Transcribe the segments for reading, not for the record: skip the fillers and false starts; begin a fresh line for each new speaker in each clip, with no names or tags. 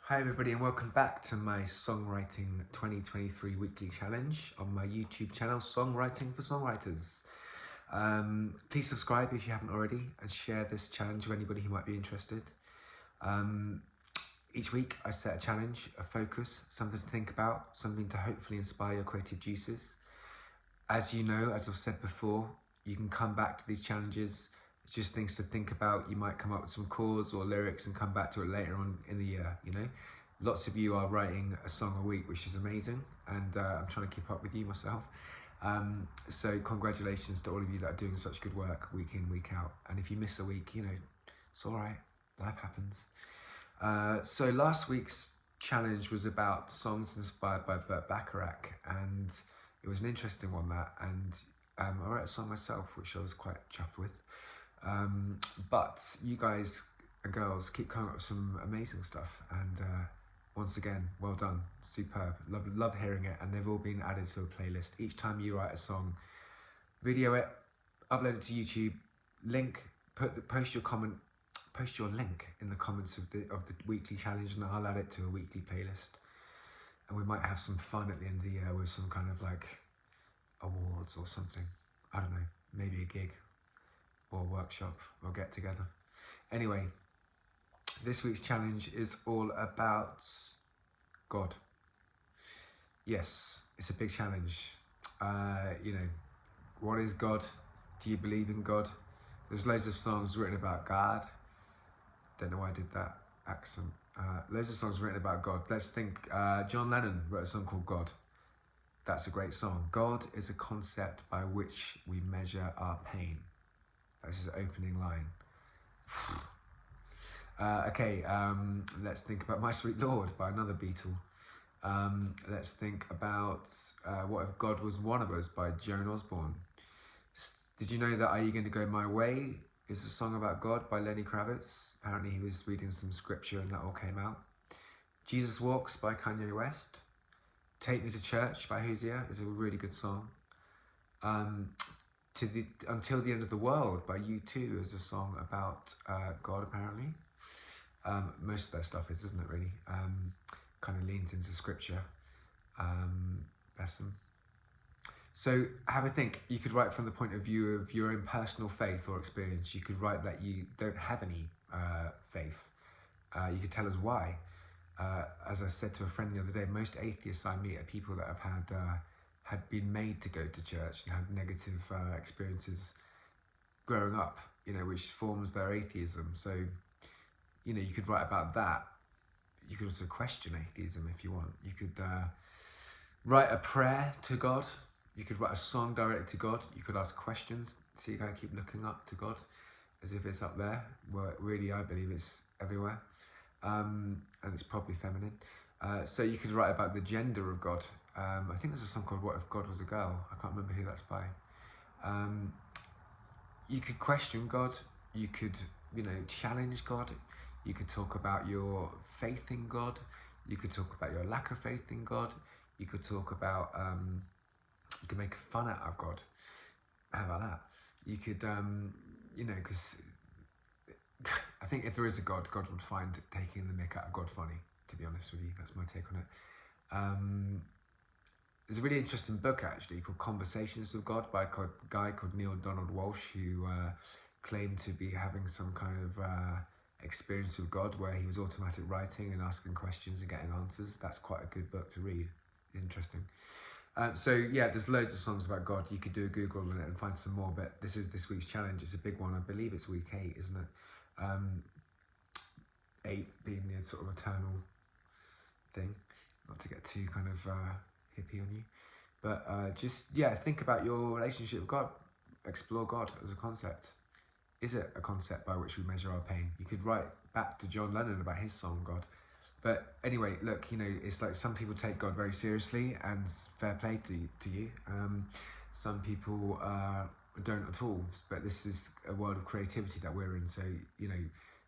Hi everybody and welcome back to my Songwriting 2023 weekly challenge on my YouTube channel, Songwriting for Songwriters. Please subscribe if you haven't already and share this challenge with anybody who might be interested. Each week I set a challenge, a focus, something to think about, something to hopefully inspire your creative juices. As you know, as I've said before, you can come back to these challenges. It's just things to think about. You might come up with some chords or lyrics and come back to it later on in the year, you know. Lots of you are writing a song a week, which is amazing, and I'm trying to keep up with you myself. So congratulations to all of you that are doing such good work week in, week out. And if you miss a week, you know, it's all right, life happens. So last week's challenge was about songs inspired by Burt Bacharach, and it was an interesting one, that, and I wrote a song myself, which I was quite chuffed with. But you guys and girls keep coming up with some amazing stuff, and once again, well done, superb, love hearing it, and they've all been added to a playlist. Each time you write a song, video it, upload it to YouTube, link, post your link in the comments of the weekly challenge, and I'll add it to a weekly playlist. And we might have some fun at the end of the year with some kind of like awards or something. I don't know, maybe a gig or a workshop or get together. Anyway, this week's challenge is all about God. Yes, it's a big challenge. You know, what is God? Do you believe in God? There's loads of songs written about God. Don't know why I did that accent. Loads of songs written about God. Let's think. John Lennon wrote a song called God. That's a great song. God is a concept by which we measure our pain. That's his opening line. Okay, let's think about My Sweet Lord by another Beatle. Let's think about What If God Was One of Us by Joan Osborne. Did you know that Are You Going to Go My Way is a song about God by Lenny Kravitz? Apparently he was reading some scripture and that all came out. Jesus Walks by Kanye West. Take Me to Church by Hosea is a really good song. Until the End of the World by U2 is a song about God, apparently. Most of their stuff is, isn't it, really? Kind of leans into scripture. Bless them. So have a think. You could write from the point of view of your own personal faith or experience. You could write that you don't have any faith. You could tell us why. As I said to a friend the other day, most atheists I meet are people that have had been made to go to church and had negative experiences growing up, you know, which forms their atheism. So, you know, you could write about that. You could also question atheism if you want. You could write a prayer to God. You could write a song directed to God. You could ask questions. So you gotta keep looking up to God as if it's up there. Well, really, I believe it's everywhere. And it's probably feminine. So you could write about the gender of God. I think there's a song called What If God Was a Girl? I can't remember who that's by. You could question God. You could, you know, challenge God. You could talk about your faith in God. You could talk about your lack of faith in God. You could talk about, you could make fun out of God. How about that? You could, you know, because I think if there is a God, God would find taking the mick out of God funny, to be honest with you. That's my take on it. There's a really interesting book, actually, called Conversations with God by a guy called Neil Donald Walsh, who claimed to be having some kind of experience with God where he was automatic writing and asking questions and getting answers. That's quite a good book to read. Interesting. So yeah, there's loads of songs about God. You could do a Google on it and find some more, but this is this week's challenge. It's a big one. I believe it's week 8, isn't it? 8 being the sort of eternal thing. Not to get too kind of hippie on you, but just, yeah, think about your relationship with God. Explore God as a concept. Is it a concept by which we measure our pain? You could write back to John Lennon about his song God. But anyway, look, you know, it's like some people take God very seriously, and fair play to you. Some people don't at all, but this is a world of creativity that we're in. So, you know,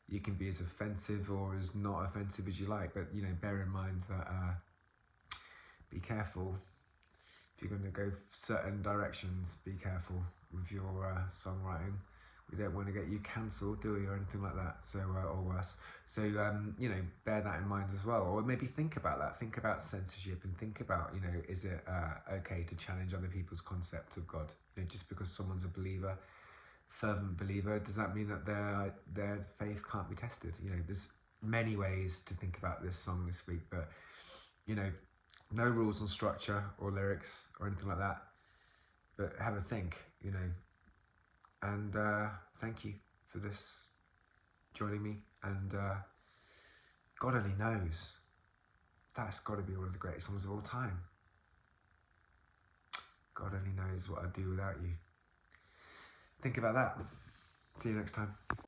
you can be as offensive or as not offensive as you like, but, you know, bear in mind that be careful. If you're going to go certain directions, be careful with your songwriting, We don't want to get you cancelled, do we, or anything like that, so or worse. So you know, bear that in mind as well, or maybe think about that. Think about censorship, and think about, you know, is it okay to challenge other people's concept of God? You know, just because someone's a believer, fervent believer, does that mean that their faith can't be tested? You know, there's many ways to think about this song this week, but you know, no rules on structure or lyrics or anything like that. But have a think, you know. And thank you for this, joining me. And God only knows, that's got to be one of the greatest songs of all time. God only knows what I'd do without you. Think about that. See you next time.